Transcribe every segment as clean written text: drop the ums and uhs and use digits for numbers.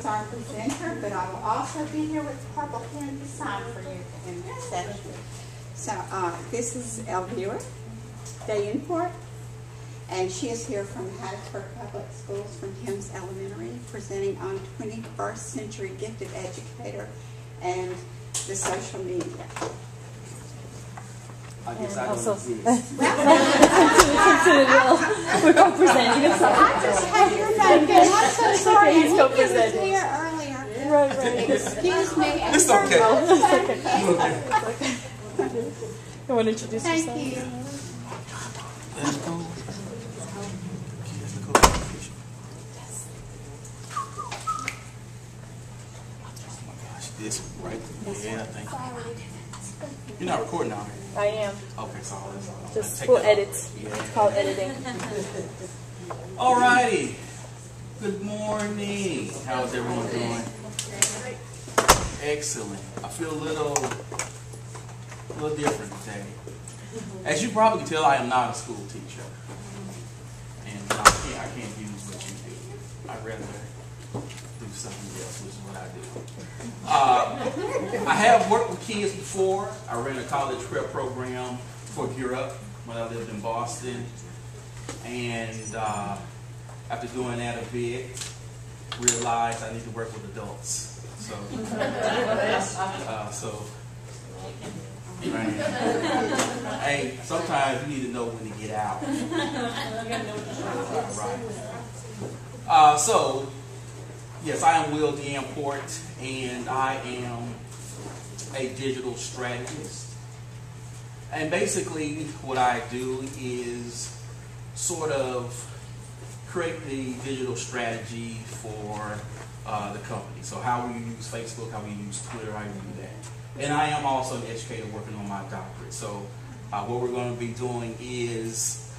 our presenter, but I will also be here with purple pen to sign for you in this session. So this is Elvira Deyamport, and she is here from Hattiesburg Public Schools from Hims Elementary, presenting on 21st Century Gifted Educator and the social media. I guess I don't exist. We're co-presenting. I just have your name down. I'm so sorry. He's He was co-presenting. here earlier. Right. Excuse me. It's okay. You want to introduce Thank yourself? you. Let's go. Oh my gosh, this right? Yeah, thank you. You're not recording now, right? I am. Okay, so I'll Just take full that edit. off. Yeah. It's called editing. Alrighty. Good morning. How's everyone doing? Excellent. I feel a little different today. As you probably can tell, I am not a school teacher, and I can't do what you do. I'd rather do something else, which is what I do. I have worked with kids before. I ran a college prep program for Gear Up when I lived in Boston, and after doing that a bit, realized I need to work with adults. So, right. Hey, sometimes you need to know when to get out. Right. So, yes, I am Will Deyamport, and I am a digital strategist. And basically, what I do is sort of create the digital strategy for the company. So how we use Facebook, how we use Twitter, how we do that. And I am also an educator working on my doctorate. So what we're going to be doing is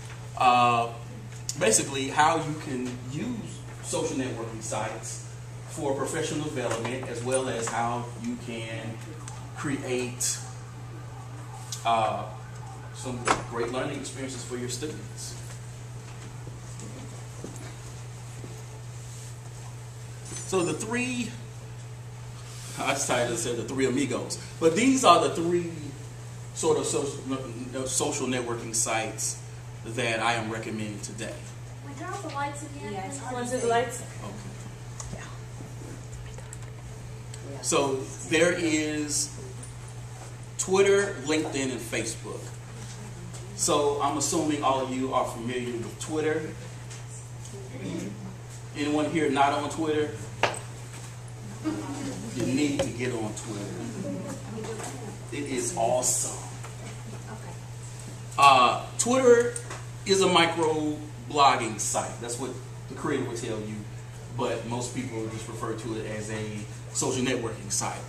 basically how you can use social networking sites for professional development, as well as how you can create some great learning experiences for your students. So the three, I decided to say the three amigos, but these are the three sort of social networking sites that I am recommending today. We turn off the lights again? Yeah, want to do the lights? Okay. So there is Twitter, LinkedIn, and Facebook. So I'm assuming all of you are familiar with Twitter. Anyone here not on Twitter? You need to get on Twitter. It is awesome. Twitter is a micro blogging site. That's what the creator will tell you, but most people just refer to it as a social networking site.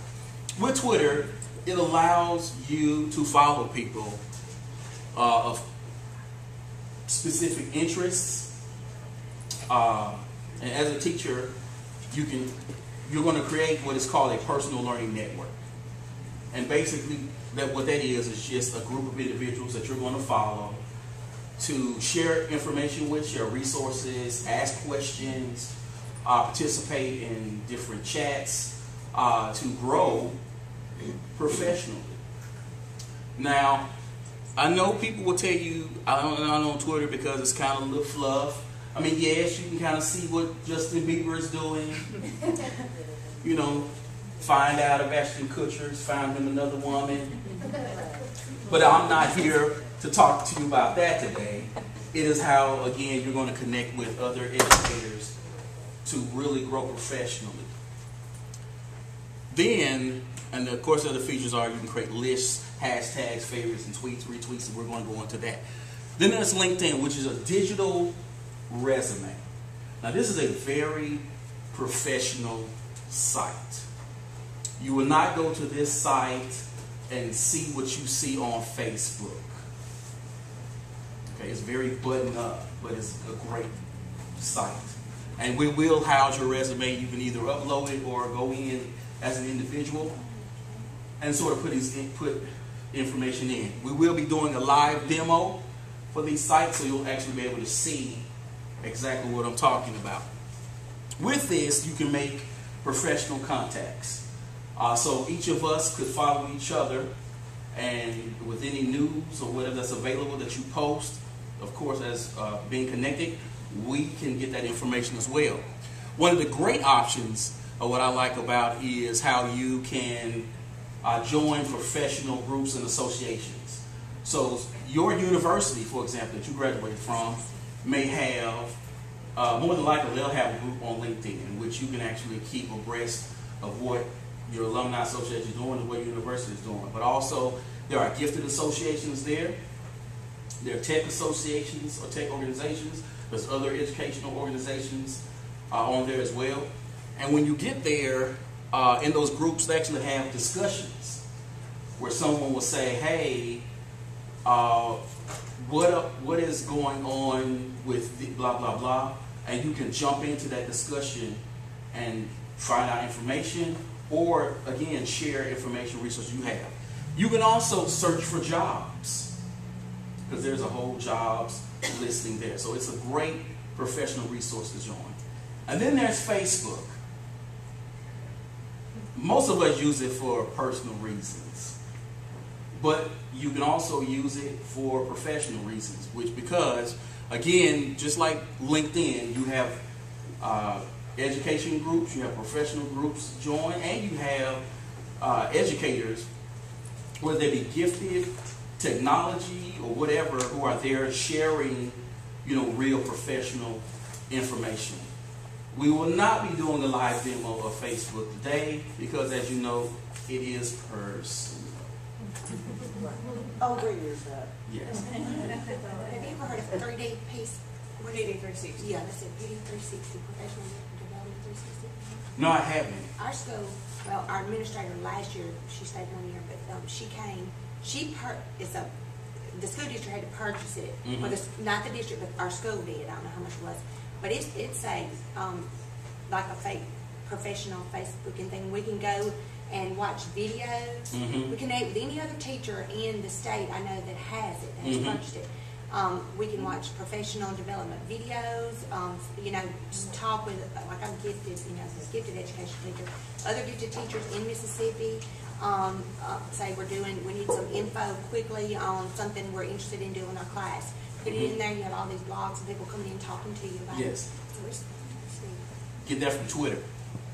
With Twitter, it allows you to follow people of specific interests. And as a teacher, you're going to create what is called a personal learning network. And basically, what that is just a group of individuals that you're going to follow to share information with, share resources, ask questions, participate in different chats, to grow professionally. Now, I know people will tell you, I'm not on Twitter because it's kind of a little fluff. I mean, yes, you can kind of see what Justin Bieber is doing. You know, find out if Ashton Kutcher's found him another woman. But I'm not here to talk to you about that today. It is how, again, you're going to connect with other educators to really grow professionally. Then, and of course, the other features are you can create lists, hashtags, favorites, and tweets, retweets, and we're going to go into that. Then there's LinkedIn, which is a digital resume. Now, this is a very professional site. You will not go to this site and see what you see on Facebook. Okay, it's very buttoned up, but it's a great site. And we will house your resume. You can either upload it or go in as an individual and sort of put information in. We will be doing a live demo for these sites, so you'll actually be able to see exactly what I'm talking about. With this, you can make professional contacts. So each of us could follow each other, and with any news or whatever that's available that you post, of course, as being connected, we can get that information as well. One of the great options of what I like about is how you can join professional groups and associations. So your university, for example, that you graduated from, may have, more than likely, they'll have a group on LinkedIn in which you can actually keep abreast of what your alumni association is doing and what your university is doing. But also, there are gifted associations there. There are tech associations or tech organizations. There's other educational organizations on there as well. And when you get there, in those groups, they actually have discussions where someone will say, hey, what is going on with the blah, blah, blah. And you can jump into that discussion and find out information, or again, share information, resources you have. You can also search for jobs, because there's a whole jobs listing there. So it's a great professional resource to join. And then there's Facebook. Most of us use it for personal reasons, but you can also use it for professional reasons, because again, just like LinkedIn, you have education groups, you have professional groups join, and you have educators, whether they be gifted, technology, or whatever, who are there sharing, real professional information. We will not be doing a live demo of Facebook today because, as you know, it is personal. Oh, bring yours up. Yes. Have you ever heard of 3D piece? What did 360? Yeah, that's it. PD 360, Professional Development 360. No, I haven't. Our school, well, our administrator last year, she stayed 1 year, but she came. The school district had to purchase it. Mm-hmm. Well, not the district, but our school did. I don't know how much it was, but it's a like a fake professional Facebooking thing. We can go and watch videos. Mm-hmm. We connect with any other teacher in the state I know that has it, that has Mm-hmm. purchased it. We can watch professional development videos, just talk with, like I'm gifted, gifted education teacher, other gifted teachers in Mississippi, say we need some info quickly on something we're interested in doing in our class. Put it in there, you have all these blogs and people coming in talking to you about it. Yes. So it's Get that from Twitter,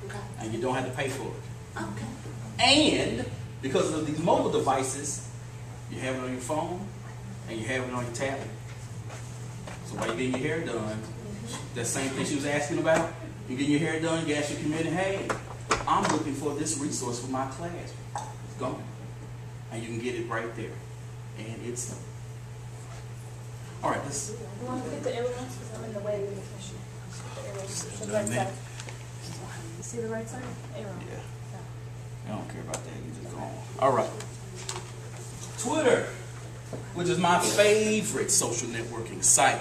okay. and you don't have to pay for it. Okay. And because of these mobile devices, you have it on your phone and you have it on your tablet. So while you're getting your hair done, that same thing she was asking about, you're getting your hair done, you ask your community, hey, I'm looking for this resource for my class. It's gone. And you can get it right there. And it's all right, this You want to get the arrows? Because I'm in the way of the question. The arrows. The right side. You see the right side? Arrow. yeah. I don't care about that. You just go on. All right. Twitter, which is my favorite social networking site.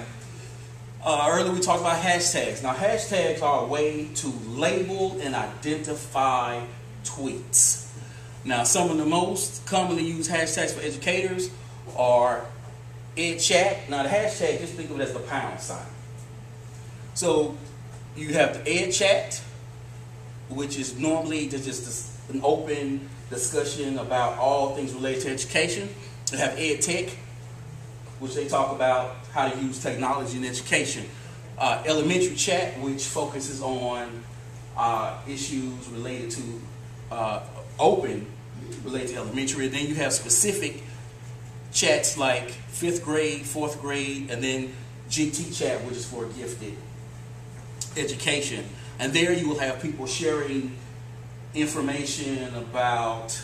Earlier we talked about hashtags. Now hashtags are a way to label and identify tweets. Now some of the most commonly used hashtags for educators are EdChat. Now the hashtag, just think of it as the pound sign. So you have the EdChat, which is normally just an open discussion about all things related to education. You have EdTech, which they talk about how to use technology in education. Elementary Chat, which focuses on issues related to related to elementary. And then you have specific chats like 5th grade, 4th grade, and then GT Chat, which is for gifted education. And there you will have people sharing information about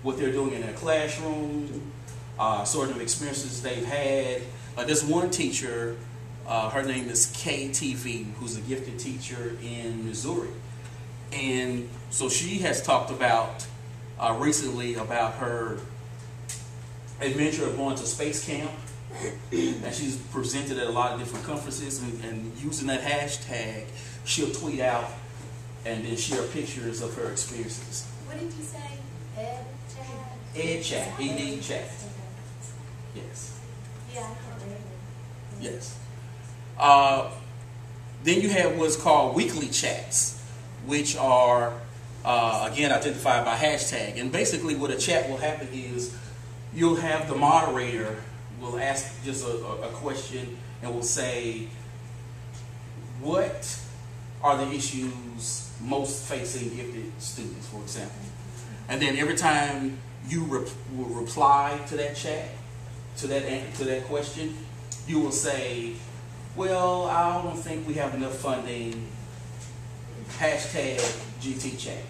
what they're doing in their classroom, sort of experiences they've had. There's one teacher, her name is KTV, who's a gifted teacher in Missouri. And so she has talked about recently about her adventure of going to space camp. And she's presented at a lot of different conferences, and using that hashtag, she'll tweet out and then share pictures of her experiences. What did you say? EdChat? EdChat, ED chat. Yes. Yeah. Yes. Then you have what's called weekly chats, which are, again, identified by hashtag. And basically what a chat will happen is you'll have the moderator will ask just a question and will say, what are the issues most facing gifted students, for example? And then every time you will reply to that chat, to that question, you will say, well, I don't think we have enough funding, hashtag GT chat.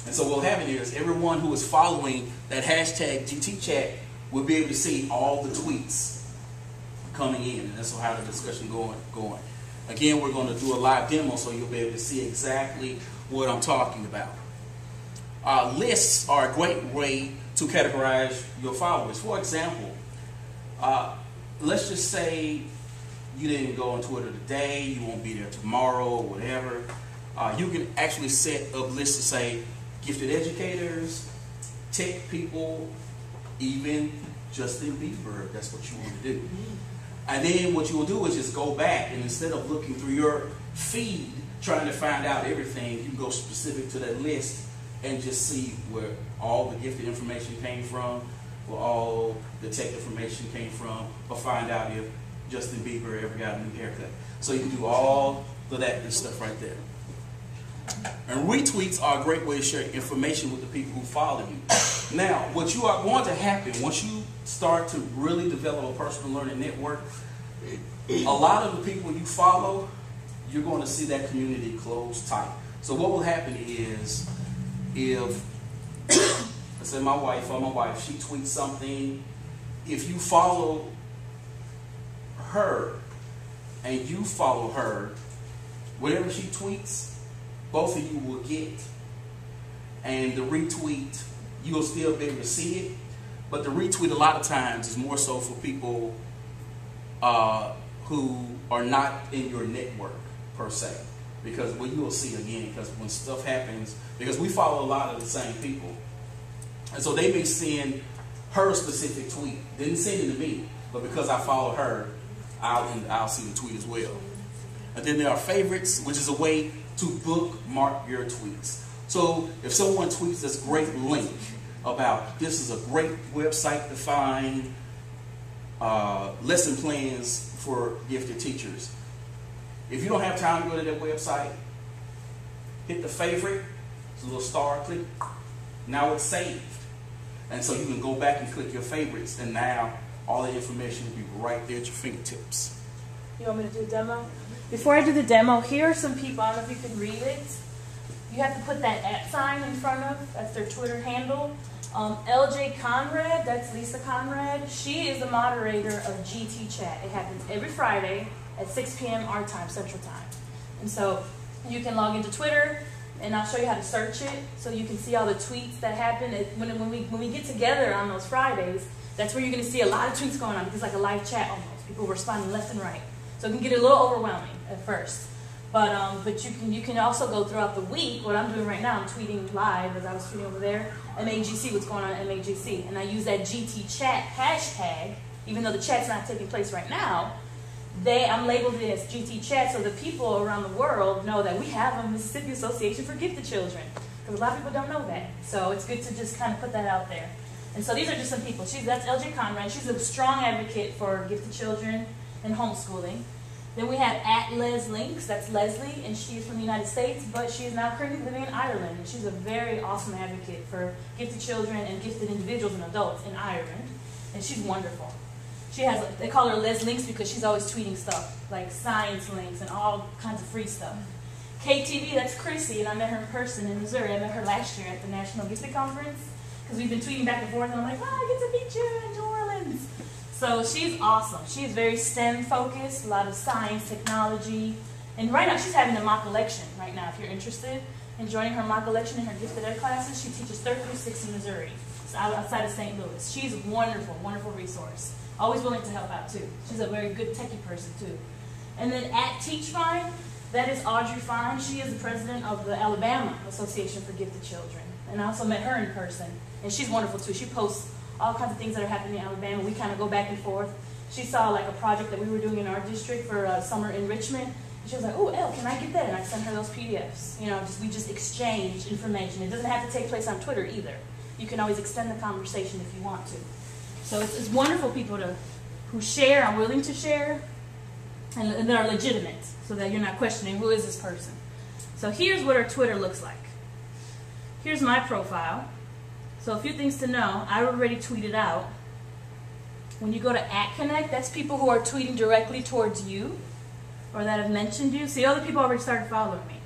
And so what will happen is everyone who is following that hashtag GT chat will be able to see all the tweets coming in, and that's how the discussion going. Again, we're going to do a live demo so you'll be able to see exactly what I'm talking about. Lists are a great way to categorize your followers. For example, let's just say you didn't go on Twitter today, you won't be there tomorrow, or whatever. You can actually set up lists to say gifted educators, tech people, even Justin Bieber, if that's what you want to do. And then what you will do is just go back, and instead of looking through your feed trying to find out everything, you can go specific to that list and just see where all the gifted information came from, where all the tech information came from, or find out if Justin Bieber ever got a new haircut. So you can do all of that good stuff right there. And retweets are a great way to share information with the people who follow you. Now, what you are going to happen once you start to really develop a personal learning network, a lot of the people you follow, you're going to see that community close tight. So what will happen is, if, let's say my wife, she tweets something, if you follow her and you follow her, whatever she tweets, both of you will get. And the retweet, you'll still be able to see it, but the retweet a lot of times is more so for people who are not in your network per se. Because what you will see again, because when stuff happens, because we follow a lot of the same people, and so they may send her a specific tweet, didn't send it to me, but because I follow her, I'll see the tweet as well. And then there are favorites, which is a way to bookmark your tweets. So if someone tweets this great link about this is a great website to find lesson plans for gifted teachers, if you don't have time to go to that website, hit the favorite, it's a little star, click, now it's saved. And so you can go back and click your favorites, and now all the information will be right there at your fingertips. You want me to do a demo? Before I do the demo, here are some people, I don't know if you can read it. You have to put that @ sign in front of, that's their Twitter handle. LJ Conrad, that's Lisa Conrad. She is the moderator of GT Chat. It happens every Friday at 6 p.m. our time, Central Time. And so you can log into Twitter, and I'll show you how to search it so you can see all the tweets that happen. When we get together on those Fridays, that's where you're going to see a lot of tweets going on, because it's like a live chat almost. People responding left and right. So it can get a little overwhelming at first. But you can also go throughout the week. What I'm doing right now, I'm tweeting live, as I was tweeting over there, MAGC, what's going on at MAGC. And I use that GT chat hashtag, even though the chat's not taking place right now, I'm labeled it as GT chat, so the people around the world know that we have a Mississippi Association for Gifted Children. Because a lot of people don't know that. So it's good to just kind of put that out there. And so these are just some people. That's LJ Conrad. She's a strong advocate for gifted children and homeschooling. Then we have @LesLinks, that's Leslie, and she's from the United States, but she is now currently living in Ireland. And she's a very awesome advocate for gifted children and gifted individuals and adults in Ireland. And she's wonderful. They call her LesLinks because she's always tweeting stuff, like science links and all kinds of free stuff. KTV, that's Chrissy, and I met her in person in Missouri. I met her last year at the National Gifted Conference, because we've been tweeting back and forth, and I'm like, I get to meet you in New Orleans. So she's awesome. She's very STEM focused, a lot of science, technology. And right now she's having a mock election right now, if you're interested in joining her mock election in her gifted ed classes. She teaches 3rd through 6th in Missouri, so outside of St. Louis. She's a wonderful, wonderful resource. Always willing to help out too. She's a very good techie person too. And then @TeachFine, that is Audrey Fine. She is the president of the Alabama Association for Gifted Children. And I also met her in person. And she's wonderful too. She posts all kinds of things that are happening in Alabama. We kind of go back and forth. She saw like a project that we were doing in our district for summer enrichment, She was like, "Oh, Elle, can I get that?" And I sent her those PDFs. You know, we just exchange information. It doesn't have to take place on Twitter either. You can always extend the conversation if you want to. So it's wonderful people who share, are willing to share, and that are legitimate, so that you're not questioning, who is this person? So here's what our Twitter looks like. Here's my profile. So a few things to know. I already tweeted out. When you go to @Connect, that's people who are tweeting directly towards you or that have mentioned you. See, other people already started following me.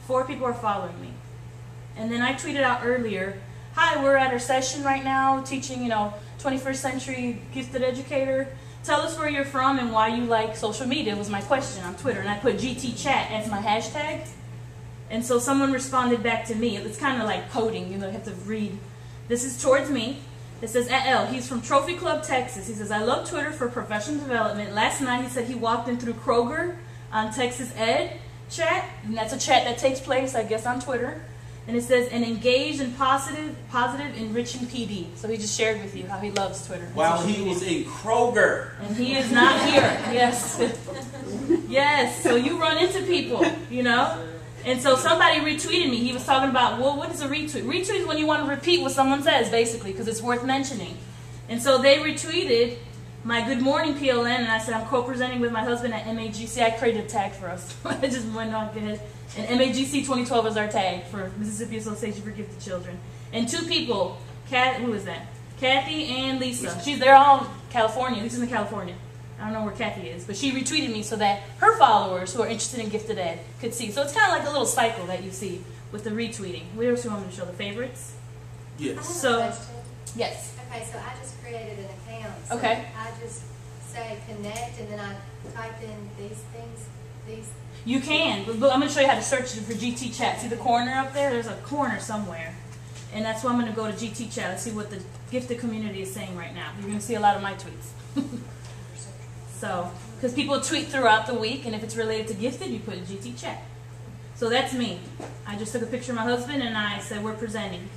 4 people are following me. And then I tweeted out earlier, "Hi, we're at our session right now teaching, 21st century gifted educator. Tell us where you're from and why you like social media," was my question on Twitter. And I put GT chat as my hashtag. And so someone responded back to me. It's kind of like coding, you have to read. This is towards me. It says, "L, he's from Trophy Club, Texas." He says, "I love Twitter for professional development. Last night he said he walked in through Kroger on Texas Ed chat." And that's a chat that takes place, I guess, on Twitter. And it says, "an engaged and positive, enriching PD." So he just shared with you how he loves Twitter. While he was in Kroger. And he is not here. Yes. Yes. So you run into people, And so somebody retweeted me. He was talking about, well, what is a retweet? Retweet is when you want to repeat what someone says, basically, because it's worth mentioning. And so they retweeted my "Good Morning PLN," and I said, "I'm co-presenting with my husband at MAGC." I created a tag for us. I just went on ahead. And MAGC 2012 is our tag for Mississippi Association for Gifted Children. And 2 people, who is that? Kathy and Lisa. They're all California. Lisa's in California. I don't know where Kathy is, but she retweeted me so that her followers who are interested in gifted ed could see. So it's kind of like a little cycle that you see with the retweeting. What else do you want me to show? The favorites? Yes. I have a So, question. yes. Okay, so I just created an account. So Okay. I just say connect, and then I type in these things. You can, but I'm going to show you how to search for GT chat. See the corner up there? There's a corner somewhere. And that's why I'm going to go to GT chat and see what the gifted community is saying right now. You're going to see a lot of my tweets. So, because people tweet throughout the week, and if it's related to gifted, you put in GT chat. So that's me. I just took a picture of my husband, and I said, "We're presenting."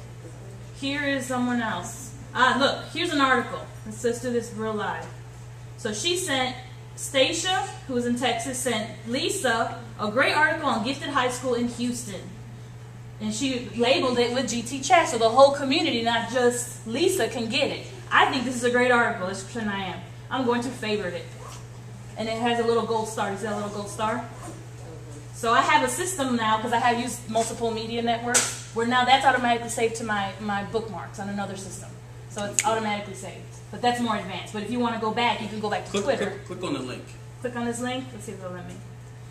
Here is someone else. Look, here's an article. Let's do this real live. So she sent, Stacia, who was in Texas, sent Lisa a great article on gifted high school in Houston. And she labeled it with GT chat, so the whole community, not just Lisa, can get it. I think this is a great article. Let's pretend I am. I'm going to favorite it. And it has a little gold star. You see that little gold star? So I have a system now, because I have used multiple media networks, where now that's automatically saved to my bookmarks on another system. So it's automatically saved. But that's more advanced. But if you want to go back, you can go back to Twitter. Click on the link. Click on this link. Let's see if it'll let me.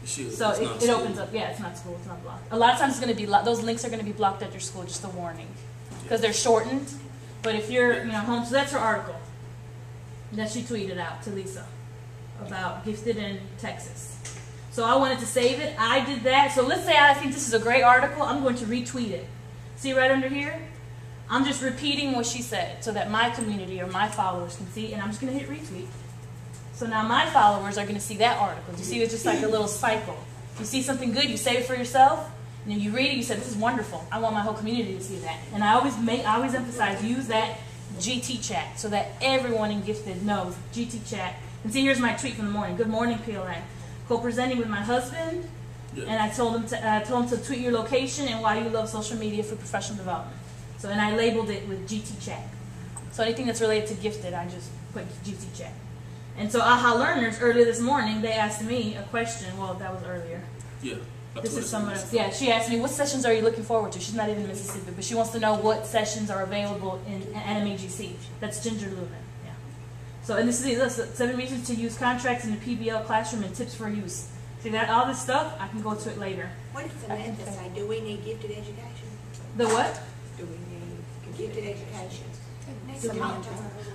So it opens up. Yeah, it's not school. It's not blocked. A lot of times it's going to be those links are going to be blocked at your school. Just a warning, because they're shortened. But if you're home, so that's her article that she tweeted out to Lisa about gifted in Texas. So I wanted to save it. I did that. So let's say I think this is a great article. I'm going to retweet it. See right under here? I'm just repeating what she said so that my community or my followers can see, and I'm just going to hit retweet. So now my followers are going to see that article. You see, it's just like a little cycle. You see something good, you save it for yourself, and then you read it, you say, "This is wonderful. I want my whole community to see that." And I always emphasize, use that GT chat so that everyone in gifted knows GT chat. And see, here's my tweet from the morning. "Good morning, PLN. Co-presenting with my husband." Yeah. And I told him to tweet your location and why you love social media for professional development. So, and I labeled it with GT chat. So anything that's related to gifted, I just put GT chat. And so AHA Learners, earlier this morning, they asked me a question. Well, that was earlier. Yeah. This is someone else. Yeah, she asked me, "What sessions are you looking forward to?" She's not even in Mississippi, but she wants to know what sessions are available in MAGC. That's Ginger Lumen. Yeah. So, and this is 7 reasons to use contracts in the PBL classroom and tips for use. See that? All this stuff, I can go to it later. What does Samantha say? Do we need gifted education? The what? Do we need gifted education?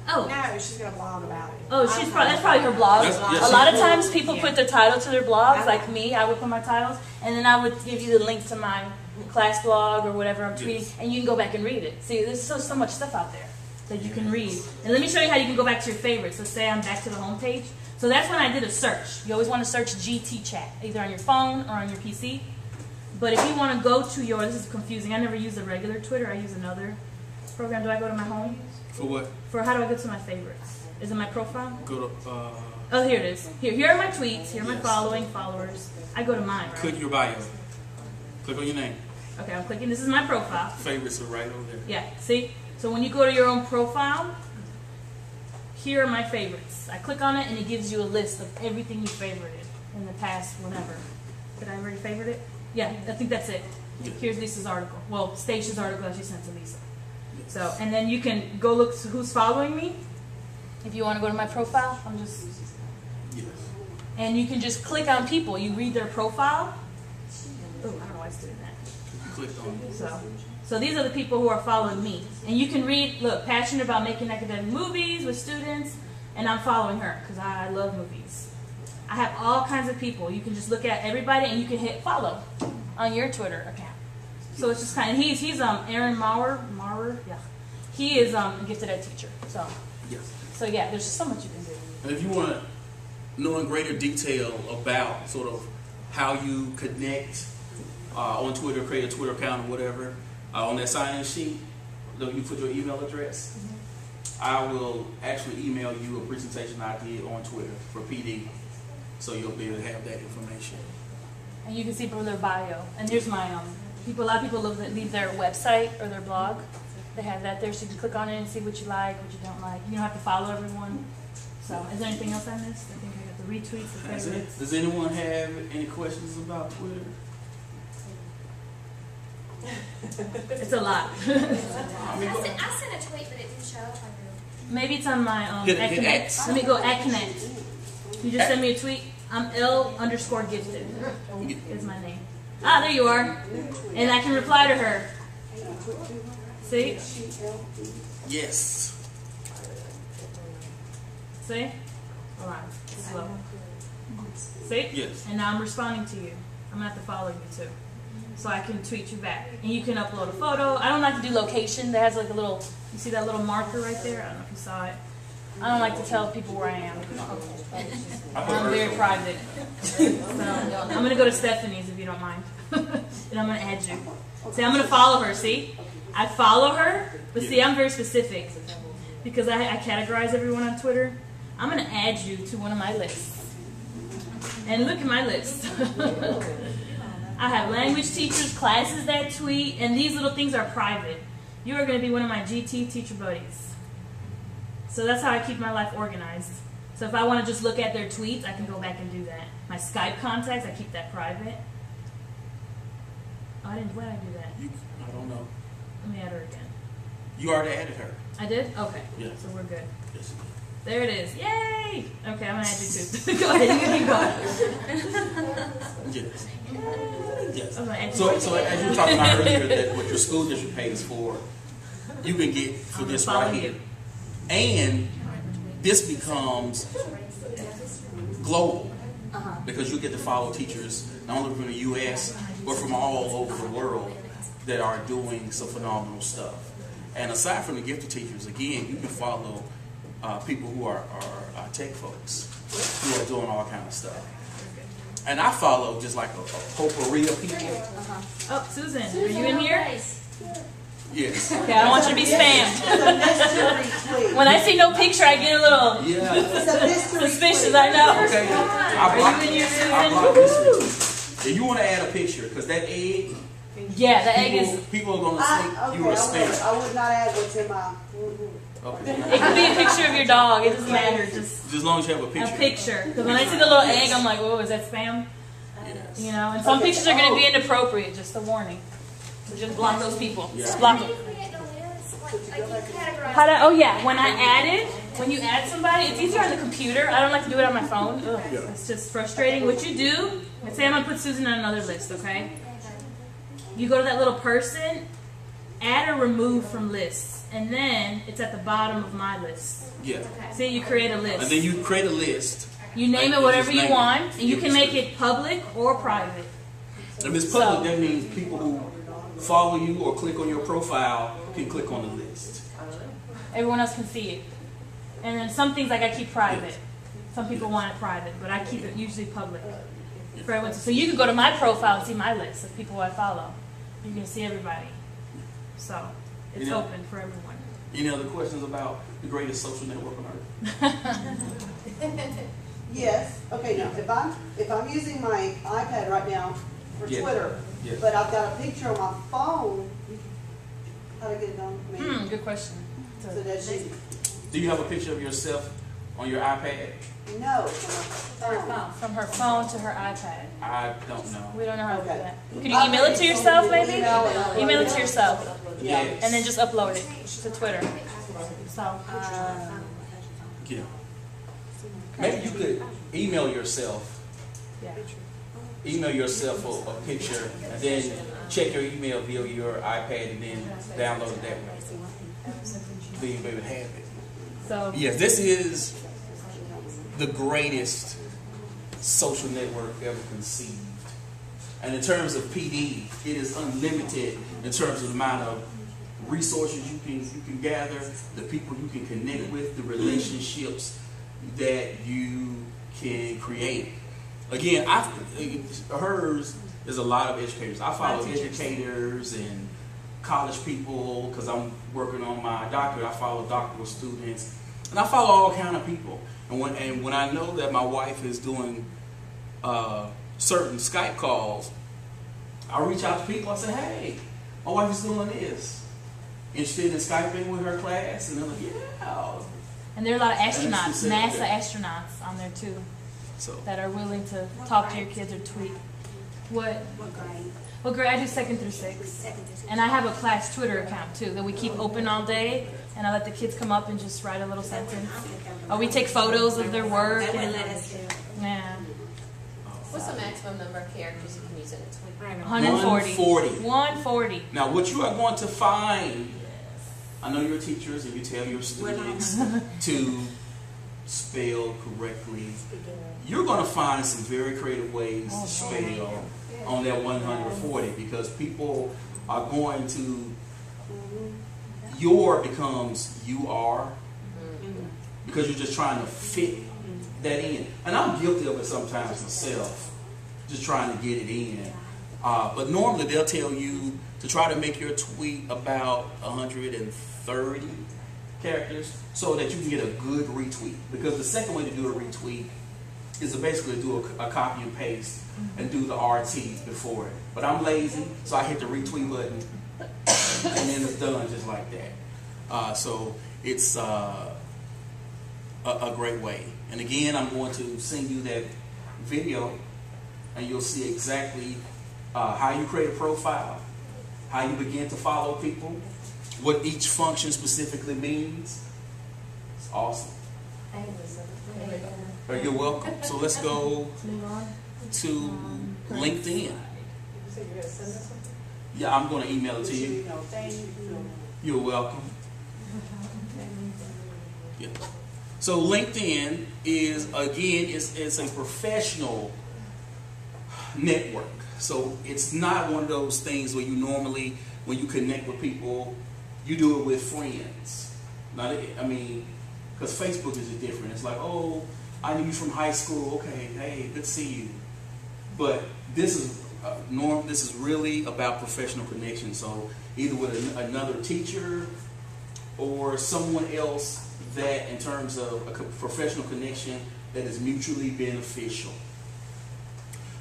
Oh. No, she's going to blog about it. Oh, that's probably her blog. A lot of times people put their title to their blogs, like me. I would put my titles, and then I would give you the link to my class blog or whatever I'm tweeting, and you can go back and read it. See, there's so much stuff out there that you can read. And let me show you how you can go back to your favorites. Let's say I'm back to the home page. So that's when I did a search. You always want to search GT chat, either on your phone or on your PC. But if you want to go to this is confusing. I never use the regular Twitter. I use another program. Do I go to my home? For what? For how do I get to my favorites? Is it my profile? Go to Oh, here it is. Here are my tweets. Here are my following, followers. I go to mine, right? Click your bio. Click on your name. Okay, I'm clicking. This is my profile. Favorites are right over there. Yeah, see? So when you go to your own profile, here are my favorites. I click on it and it gives you a list of everything you favorited in the past, whenever. Did I already favorite it? Yeah, I think that's it. Here's Lisa's article. Well, Stacia's article that she sent to Lisa. So, and then you can go look who's following me. If you want to go to my profile, I'm just... Yes. And you can just click on people. You read their profile. Oh, I don't know why it's doing that. You clicked on it. So these are the people who are following me. And you can read, look, passionate about making academic movies with students. And I'm following her because I love movies. I have all kinds of people. You can just look at everybody and you can hit follow on your Twitter account. So it's just kind of, he's Aaron Maurer, yeah. He is a gifted ed teacher. So, yes. So yeah, there's just so much you can do. And if you want to know in greater detail about sort of how you connect on Twitter, create a Twitter account or whatever, on that sign-in sheet, you put your email address. I will actually email you a presentation I did on Twitter for PD, so you'll be able to have that information. And you can see from their bio. And here's my a lot of people leave their website or their blog. They have that there, so you can click on it and see what you like, what you don't like. You don't have to follow everyone. So, is there anything else I missed? I think I got the retweets, the favorites. Does anyone have any questions about Twitter? It's a lot. I sent a tweet, but it didn't show up. Maybe it's on my Hit Connect. X. Let me go at Connect. You just send me a tweet. I'm L_gifted is my name. Ah, there you are. And I can reply to her. See? Yes. See? Hold on. Slow. See? Yes. And now I'm responding to you. I'm going to have to follow you too. So I can tweet you back. And you can upload a photo. I don't like to do location. That has like a little, you see that little marker right there? I don't know if you saw it. I don't like to tell people where I am. I'm very private. So I'm going to go to Stephanie's if you don't mind. And I'm going to add you. See, I'm going to follow her, see? I follow her, but see, I'm very specific. Because I categorize everyone on Twitter. I'm going to add you to one of my lists. And look at my list. I have language teachers, classes that tweet, and these little things are private. You are going to be one of my GT teacher buddies. So that's how I keep my life organized. So if I want to just look at their tweets, I can go back and do that. My Skype contacts, I keep that private. Oh, why did I do that? I don't know. Let me add her again. You already added her. I did? Okay. Yeah. So we're good. Yes. There it is. Yay! Okay, I'm going to add you too. Go ahead, you keep going. Yes. Yes. I'm gonna add you So too. as you were talking about earlier, that what your school district pays for, you can get for I'm this gonna follow right here. you. And this becomes global because you get to follow teachers not only from the U.S. but from all over the world that are doing some phenomenal stuff. And aside from the gifted teachers, again, you can follow people who are tech folks who are doing all kind of stuff. And I follow just like a potpourri of people. Oh, Susan, are you in here? Yes. Okay, I don't want you to be spammed. When I see no picture, I get a little suspicious, I know. Okay. Are you in here, I block Susan? this. If you want to add a picture, because that egg, Yeah, the egg is, people are going to think you were spam. I would not add what's in my... Okay. it could be a picture of your dog. It doesn't matter. Just As long as you have a picture. a picture. Because when I see the little egg, I'm like, whoa, is that spam? Yes. You know, and some pictures are going to be inappropriate. Just a warning. So just block those people. Yeah. Just block How do them. you create the list? Like you categorize. How do, oh yeah, when I add it, when you add somebody, it's easier on the computer. I don't like to do it on my phone. Ugh, it's just frustrating. What you do, let's say I'm going to put Susan on another list, okay? You go to that little person, add or remove from lists, and then it's at the bottom of my list. Yeah. See, you create a list. And then you create a list. You name Like, it whatever just you name want, it. and you can make it public or private. If it's public, that means people who follow you or click on your profile can click on the list. Everyone else can see it. And then some things like I keep private. Some people want it private, but I keep it usually public. For everyone to, so you can go to my profile and see my list of people I follow. You can see everybody. So it's open for everyone. Any other questions about the greatest social network on earth? Yes, okay, now, if I'm using my iPad right now for Yes. Twitter, Yes. but I've got a picture on my phone, how do I get it on? I mean, Good question. so that she, Do you have a picture of yourself on your iPad? no, from my phone. From her phone to her iPad. I don't know. We don't know how to do Okay. that. Can you email it to yourself, maybe? Email it to yourself, Yeah. Yes. and then just upload it to Twitter. So, Yeah. Maybe you could email yourself. yeah. Email yourself a picture, and then check your email via your iPad, and then download it that way. Then you'll be able to have it. So, Yes, this is the greatest social network ever conceived. And in terms of PD, it is unlimited in terms of the amount of resources you can gather, the people you can connect with, the relationships that you can create. Again, hers is a lot of educators. I follow educators and college people because I'm working on my doctorate. I follow doctoral students, and I follow all kind of people. And when I know that my wife is doing certain Skype calls, I reach out to people. I say, "Hey, my wife is doing this. Interested in Skyping with her class?" And they're like, "Yeah." and there are a lot of astronauts, And it's NASA astronauts on there too, So that are willing to talk to your kids or tweet. What? What grade? Well, grade, I do 2nd through 6th. And I have a class Twitter account too that we keep open all day, and I let the kids come up and just write a little sentence. Or we take photos of their work. They wouldn't And, let us do it. yeah, What's the maximum number of characters you can use in a tweet? 140. 140. 140. Now, what you are going to find, I know you're teachers and you tell your students to spell correctly. You're going to find some very creative ways to spell on that 140 because people are going to, your becomes you are, because you're just trying to fit that in. And I'm guilty of it sometimes myself, just trying to get it in. But normally they'll tell you to try to make your tweet about 130 characters so that you can get a good retweet. Because the second way to do a retweet is to basically do a copy and paste and do the RT before it. But I'm lazy, so I hit the retweet button and then it's done just like that. So it's a great way. And again, I'm going to send you that video and you'll see exactly how you create a profile, how you begin to follow people, what each function specifically means. It's awesome. You're welcome. So let's go to LinkedIn. Yeah, I'm going to email it to you. You're welcome. Yeah. So LinkedIn is, again, it's a professional network. So it's not one of those things where you normally, when you connect with people, you do it with friends. Not, I mean, because Facebook is different. It's like, oh, I knew you from high school. Okay, hey, good to see you. But this is this is really about professional connection. So either with another teacher or someone else that, in terms of a professional connection that is mutually beneficial.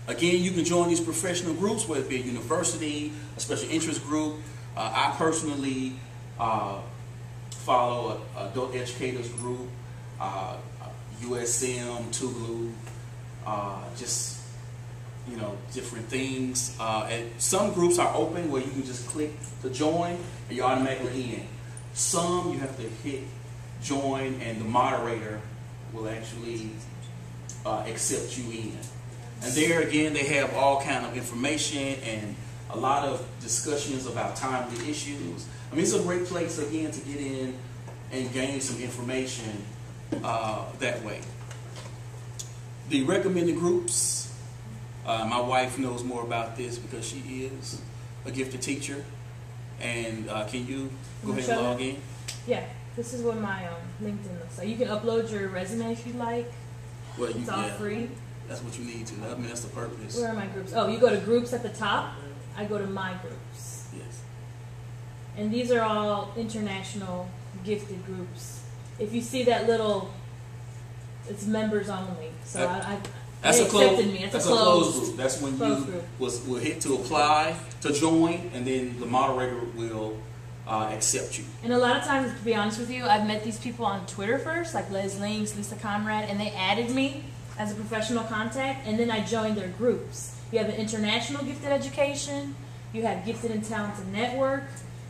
Again, you can join these professional groups, whether it be a university, a special interest group. I personally follow an adult educators group, USM, Tulu, just, you know, different things. And some groups are open where you can just click to join and you're automatically in. Some you have to hit join and the moderator will actually accept you in. And there again, they have all kind of information and a lot of discussions about timely issues. I mean, it's a great place again to get in and gain some information that way. The recommended groups, my wife knows more about this because she is a gifted teacher. And can you go ahead and log in? Yeah, this is what my LinkedIn looks like. You can upload your resume if you like. Well, It's all free. That's what you need to. I mean, that's the purpose. Where are my groups? Oh, you go to groups at the top. I go to my groups. Yes. And these are all international gifted groups. If you see that little It's members only. So That's they a closed. accepted me. That's a closed group. That's when closed you group. will hit to apply to join, and then the moderator will accept you. And a lot of times, to be honest with you, I've met these people on Twitter first, like Les Links, Lisa Conrad, and they added me as a professional contact, and then I joined their groups. You have an International Gifted Education, you have Gifted and Talented Network,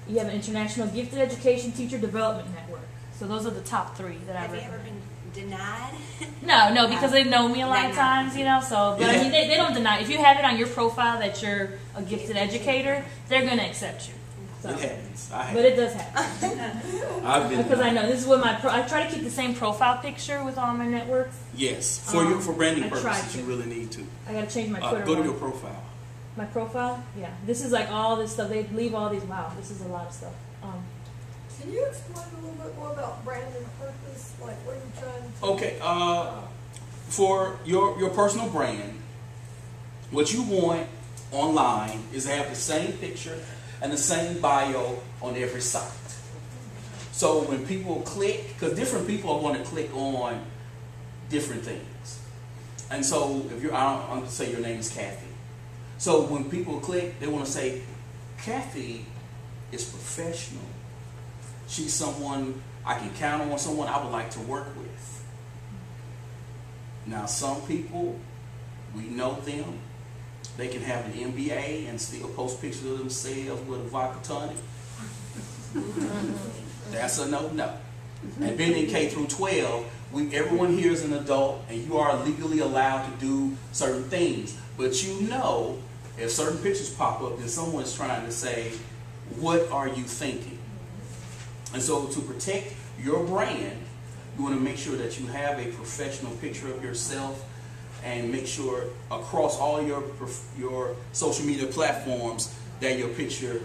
you have an International Gifted Education Teacher Development Network. So those are the top 3 that I Have you recommend. ever been denied? No, because they know me a lot of times, you know. So, but I mean, they don't deny. If you have it on your profile that you're a gifted educator, they're gonna accept you. So. It happens. But it does happen. I've been because I know this is what I try to keep the same profile picture with all my networks. Yes, for branding purposes, you really need to. I gotta change my Twitter. Go to your profile. My profile, yeah. This is like all this stuff. They leave all these. Wow, this is a lot of stuff. Can you explain a little bit more about branding purpose? Like, what are you trying to... Okay, for your personal brand, what you want online is to have the same picture and the same bio on every site. So when people click, because different people are going to click on different things. And so if you're, I'm going to say your name is Kathy. So when people click, they want to say, Kathy is professional. She's someone I can count on, someone I would like to work with. Now, some people, we know them. They can have an MBA and still post pictures of themselves with a vodka tonic. That's a no-no. And being in K through 12, everyone here is an adult, and you are legally allowed to do certain things. But you know, if certain pictures pop up, then someone's trying to say, what are you thinking? And so to protect your brand, you want to make sure that you have a professional picture of yourself, and make sure across all your social media platforms that your picture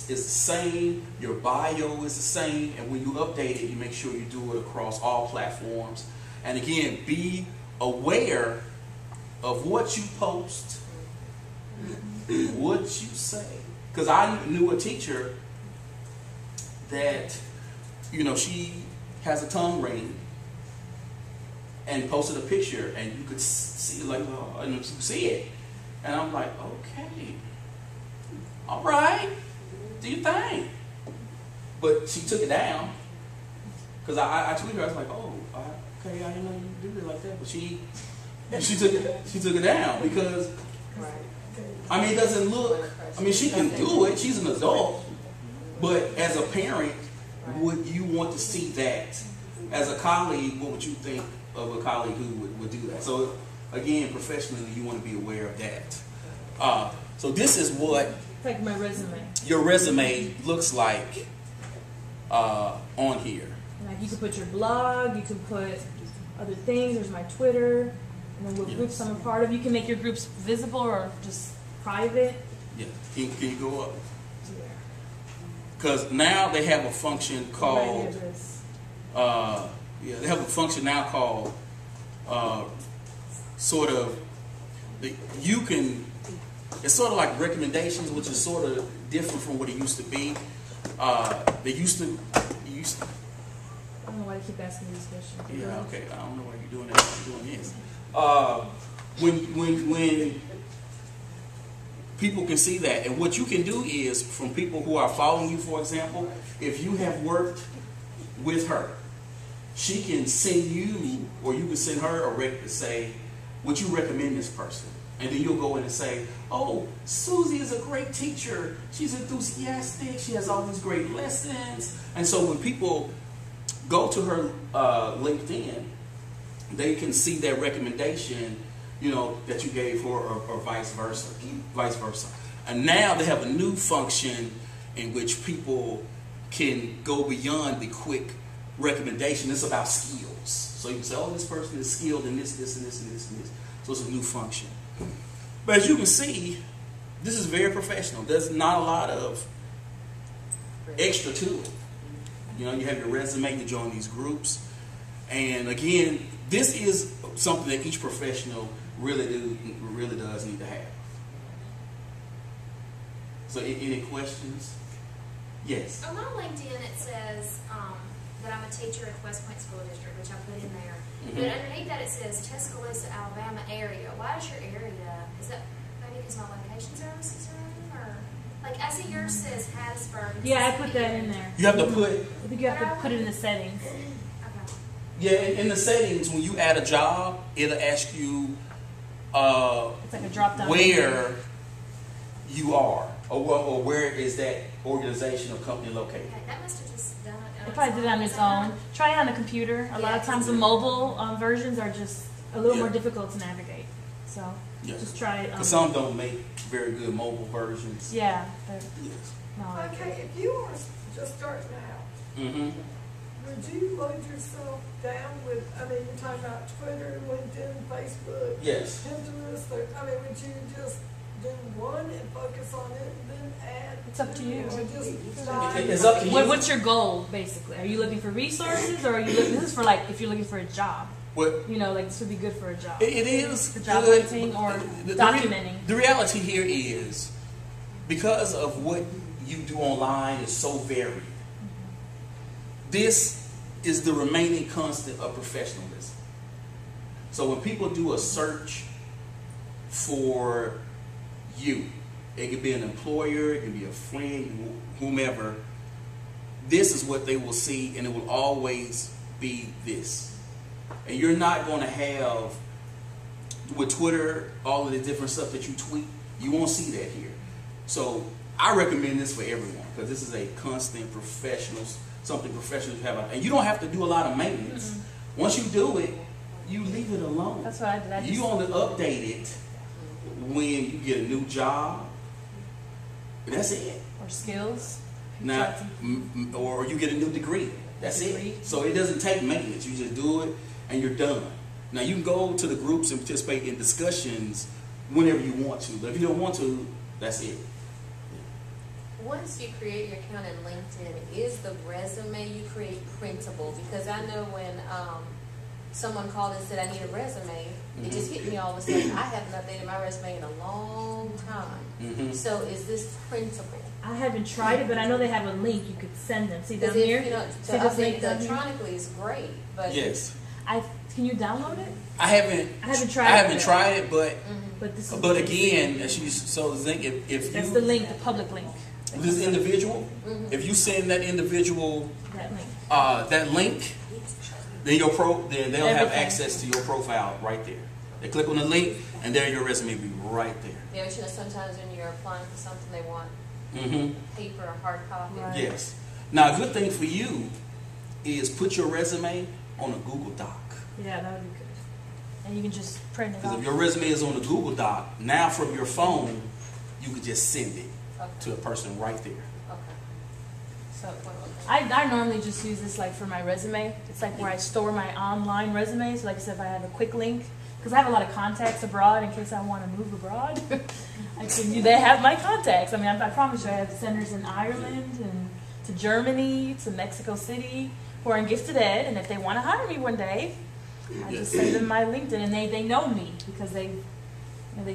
is the same, your bio is the same, and when you update it, you make sure you do it across all platforms. And again, be aware of what you post, what you say. Because I knew a teacher that, you know, she has a tongue ring and posted a picture, and you could see, like, and you see it. And I'm like, okay, all right, do your thing. But she took it down, because I tweeted her, I was like, oh, okay, I didn't know you did it like that. But she took it down, because, I mean, it doesn't look, I mean, she can do it, she's an adult, but as a parent, would you want to see that? As a colleague, what would you think of a colleague who would do that? So again, professionally, you want to be aware of that. So this is what like my resume. Your resume looks like on here. Like you could put your blog, you can put other things. There's my Twitter, and then what groups I'm a part of. You can make your groups visible or just private. Yeah. Can you go up? Because now they have a function called. They have a function now called sort of. You can. It's sort of like recommendations, which is sort of different from what it used to be. They used to. I don't know why they keep asking these questions. Yeah. Okay. I don't know why you're doing that. You're doing this. When people can see that, and what you can do is, from people who are following you, for example, if you have worked with her, she can send you, or you can send her a say, would you recommend this person? And then you'll go in and say, oh, Susie is a great teacher. She's enthusiastic. She has all these great lessons. And so when people go to her LinkedIn, they can see that recommendation, you know, that you gave her, or vice versa. And now they have a new function in which people can go beyond the quick recommendation. It's about skills. So you can say, oh, this person is skilled in this, this, and this, and this, and this. So it's a new function. But as you can see, this is very professional. There's not a lot of extra to it. You know, you have your resume to join these groups. And again, this is something that each professional really does need to have. So any questions? Yes. On my LinkedIn, it says that I'm a teacher at West Point School District, which I put in there. Mhm. But underneath that it says Tuscaloosa, Alabama area. Why is your area? Is that maybe because my location services are in, or like I see yours says Hattiesburg. Yeah, I put that in there. You have to put, I think you have to put it in the settings. Okay. yeah, in the settings, when you add a job, it'll ask you It's like a drop down. where you are, or where is that organization or company located. Okay, that must have just done it. It probably did it on its own. Try it on a computer. A lot of times the mobile versions are just a little more difficult to navigate. So Yeah. just try it. Because some don't make very good mobile versions. Yeah. Yes. No. Okay, if you are just starting out, Mm-hmm. would you load yourself down with, I mean, you're talking about Twitter, LinkedIn, Facebook, Yes. Pinterest, or, I mean, would you just do one and focus on it and then add? It's up to you. Or just dive? It's up to you. What's your goal, basically? Are you looking for resources, or are you looking? This is for like if you're looking for a job. What You know, like this would be good for a job. it is For job good. hunting or The documenting. The reality here is, because of what you do online is so varied, this is the remaining constant of professionalism. So when people do a search for you, it could be an employer, it can be a friend, whomever, this is what they will see, and it will always be this. And you're not going to have, with Twitter, all of the different stuff that you tweet, you won't see that here. So I recommend this for everyone, because this is a constant something professionals have out. And you don't have to do a lot of maintenance. Mm-hmm. Once you do it, you leave it alone. That's what I did. You only update it when you get a new job. That's it. Or skills. Now, or you get a new degree. That's it. So it doesn't take maintenance. You just do it and you're done. Now you can go to the groups and participate in discussions whenever you want to. But if you don't want to, that's it. Once you create your account in LinkedIn, is the resume you create printable? Because I know when someone called and said I need a resume, it just hit me all of a sudden. I haven't updated my resume in a long time. So is this printable? I haven't tried it, but I know they have a link you could send them. See down Because here? you know, See to this update link down here? electronically is great, but Yes. Can you download it? I haven't tried it. I haven't tried it, But this is but again, as you so the thing, if that's you the link, the public link. this individual, if you send that individual That link. that link, then then they'll have Everything. access to your profile right there. They click on the link, and there your resume will be right there. yeah, but you know, sometimes when you're applying for something, they want Mm-hmm. paper or hard copy. Right. Yes. Now, a good thing for you is put your resume on a Google Doc. Yeah, that would be good. And you can just print it Because off. if your resume is on a Google Doc, now from your phone, you can just send it Okay. to a person right there. Okay. So, I normally just use this like for my resume. It's like where I store my online resume. So like I said, if I have a quick link, because I have a lot of contacts abroad in case I want to move abroad. They have my contacts. I mean, I promise you, I have centers in Ireland and to Germany, to Mexico City, who are in gifted ed, and if they want to hire me one day, I just send them my LinkedIn, and they know me because they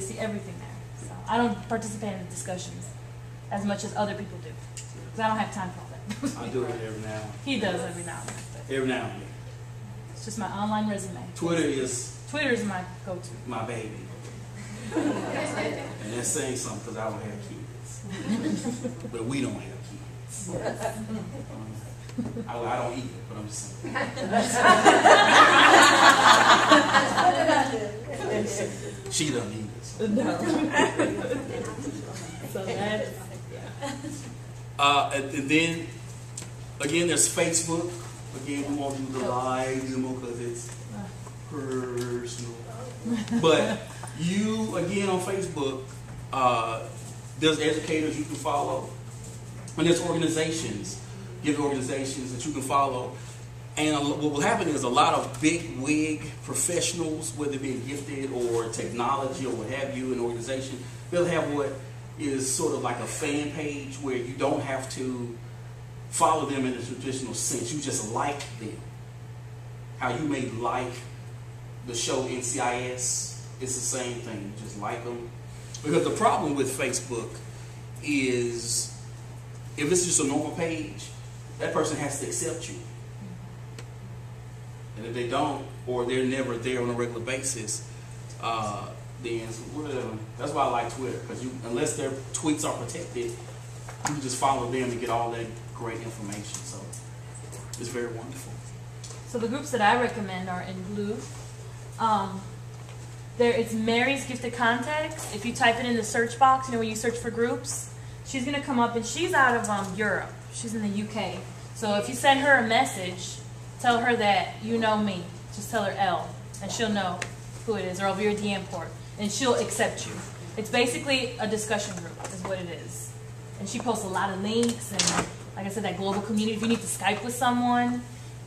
see everything there. So I don't participate in the discussions as much as other people do because I don't have time for all that. I do it every now and then. He does every now and then. But Every now and then. it's just my online resume. Twitter is Twitter is my go-to. my baby. And that's saying something because I don't have kids. But we don't have kids. I don't eat it, but I'm just saying. She doesn't eat it. So. No. So that's, And then, again, there's Facebook. Again, we won't do the live demo because it's personal. But you, again, on Facebook, there's educators you can follow. And there's organizations, given organizations that you can follow. And what will happen is a lot of big wig professionals, whether it be gifted or technology or what have you, an organization, they'll have what is sort of like a fan page where you don't have to follow them in the traditional sense. You just like them. How you may like the show NCIS, it's the same thing. You just like them. Because the problem with Facebook is if it's just a normal page, that person has to accept you. And if they don't, or they're never there on a regular basis, then that's why I like Twitter, because unless their tweets are protected, you can just follow them and get all that great information. So it's very wonderful. So the groups that I recommend are in blue. It's Mary's Gifted Contacts. If you type it in the search box, when you search for groups, she's going to come up, and she's out of Europe. She's in the UK. So if you send her a message, tell her that you know me. Just tell her L, and she'll know who it is, or Elvira Deyamport, and she'll accept you. It's basically a discussion group is what it is. And she posts a lot of links, and like I said, that global community. If you need to Skype with someone,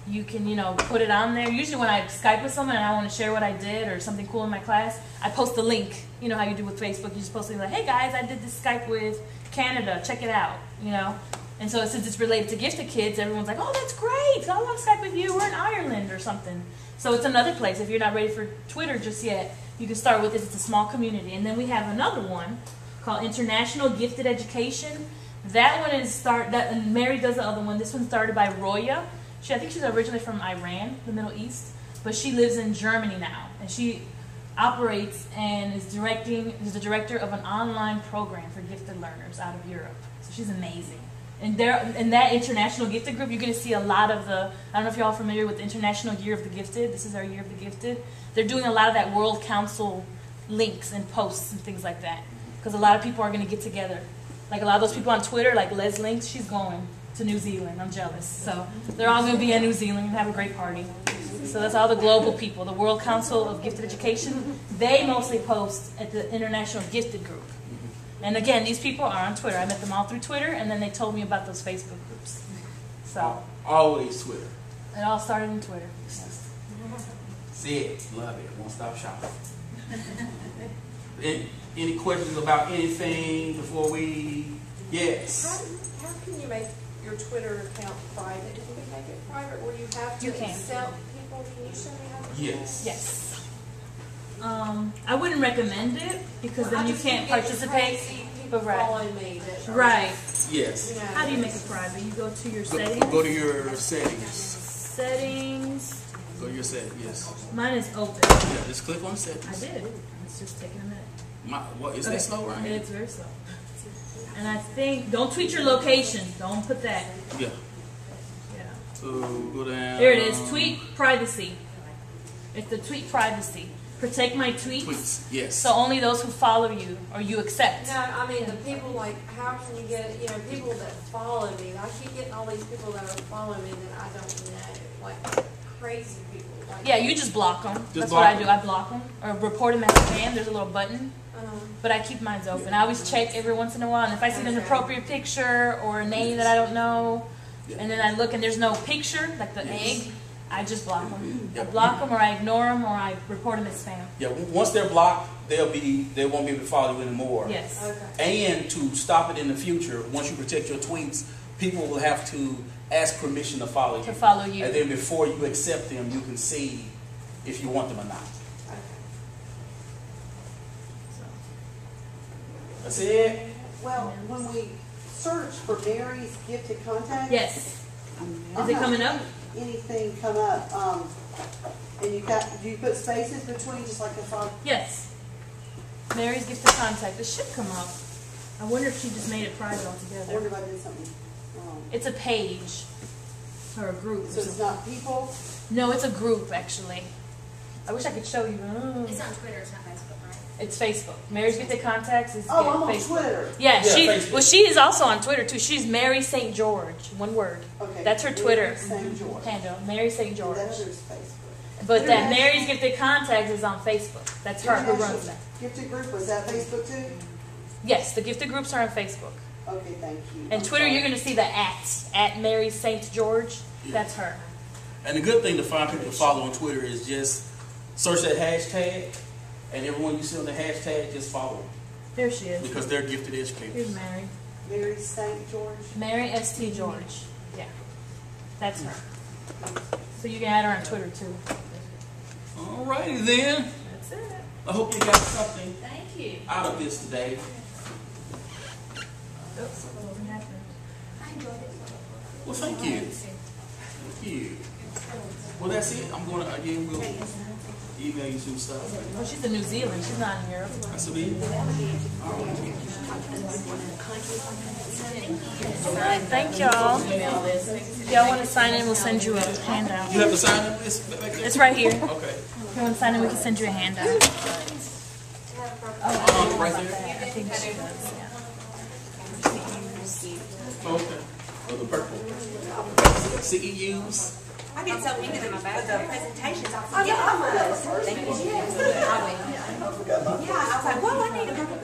you can, put it on there. Usually when I Skype with someone and I want to share what I did or something cool in my class, I post the link. You know how you do with Facebook. You just post it like, hey guys, I did this Skype with Canada. Check it out, And so since it's related to gifted kids, everyone's like, oh, that's great. I want to Skype with you. We're in Ireland or something. So it's another place. If you're not ready for Twitter just yet, you can start with this. It's a small community. And then we have another one called International Gifted Education. That one is and Mary does the other one. This one started by Roya. I think she's originally from Iran, the Middle East, but she lives in Germany now, and she operates and is the director of an online program for gifted learners out of Europe. So she's amazing. And in that international gifted group, you're going to see a lot of I don't know if y'all are familiar with the International Year of the Gifted. This is our Year of the Gifted. They're doing a lot of that World Council links and posts and things like that, because a lot of people are going to get together. Like a lot of those people on Twitter, like Les Links, she's going to New Zealand. I'm jealous. So they're all going to be in New Zealand and have a great party. So that's all the global people. The World Council of Gifted Education, they mostly post at the International Gifted Group. And again, these people are on Twitter. I met them all through Twitter, and then they told me about those Facebook groups. So always Twitter. It all started in Twitter. Yes. See it. Love it. Won't stop shopping. Any questions about anything before we... Yes. How can you make your Twitter account private? Can you make it private, or you have to accept people? Can you show me how to do Yes. Yes. I wouldn't recommend it, because then you can't participate. People Right. following me. Right. Yes. How do you make it private? You go to your settings. Go to your settings. Settings. Go to your settings, yes. Mine is open. Yeah, just click on settings. I did. It's just taking a minute. What, is that slow right here? It's very slow. And I think, don't tweet your location. Don't put that. Yeah. Yeah. So go down. Here it is. Tweet privacy. It's the tweet privacy. Protect my tweets. Yes. So only those who follow you or you accept. No, I mean the people how can you get people that follow me? I keep getting all these people that are following me that I don't know, like crazy people. Yeah, you just block them. That's block what I do. I block them or report them as spam. There's a little button. But I keep mine open. I always check every once in a while, and if I see an inappropriate picture or a name that I don't know, and then I look and there's no picture, like the egg, I just block them. I block them, or I ignore them, or I report them as spam. Yeah, once they're blocked, they won't be able to follow you anymore. Yes. Okay. And to stop it in the future, once you protect your tweets, people will have to ask permission to follow you. To follow you. And then before you accept them, you can see if you want them or not. That's it. Well, when we search for Mary's Gifted Contacts. Yes. Is it coming up? Anything come up? And do you put spaces between, just like if I? Yes. Mary's Gifted Contact. It should come up. I wonder if she just made it private I altogether. wonder if I did something wrong. It's a page or a group. So it's not people? No, it's a group actually. I wish I could show you. It's on Twitter, it's not Facebook, right? It's Facebook. Mary's Gifted Contacts is Oh, I'm on Facebook. Twitter. Yeah, Facebook. she is also on Twitter too. She's Mary St. George, one word. Okay. That's her Twitter St. George. handle, Mary St. George. That other's Facebook. But that International- Mary's Gifted Contacts is on Facebook. That's her who runs International that. Gifted Group, was that Facebook too? Yes, the gifted groups are on Facebook. Okay, thank you. And Twitter, you're going to see the at Mary St. George. That's her. And the good thing to find people to follow on Twitter is just search that hashtag, and everyone you see on the hashtag, just follow them. There she is. Because they're gifted educators. Here's Mary. Mary St. George. Mary St. George. Yeah. That's her. So you can add her on Twitter too. Alrighty then. That's it. I hope you got something Thank you. out of this today. Oops, what happened? I enjoyed it. Well, thank you. Thank you. Well, that's it. I'm gonna again. We'll email you some stuff. Oh, she's in New Zealand. She's not in Europe. That's what it. Thank y'all. If y'all want to sign in, we'll send you a handout. You have to sign up. It's back there. It's right here. Okay. If you want to sign in, we can send you a handout. Right there. I think she does, yeah. Okay. Oh, the purple. CEUs. I get so into the presentations, I I know, forget. I forgot the first Thank one. you. I forgot my Yeah, I was like, well, I need a group of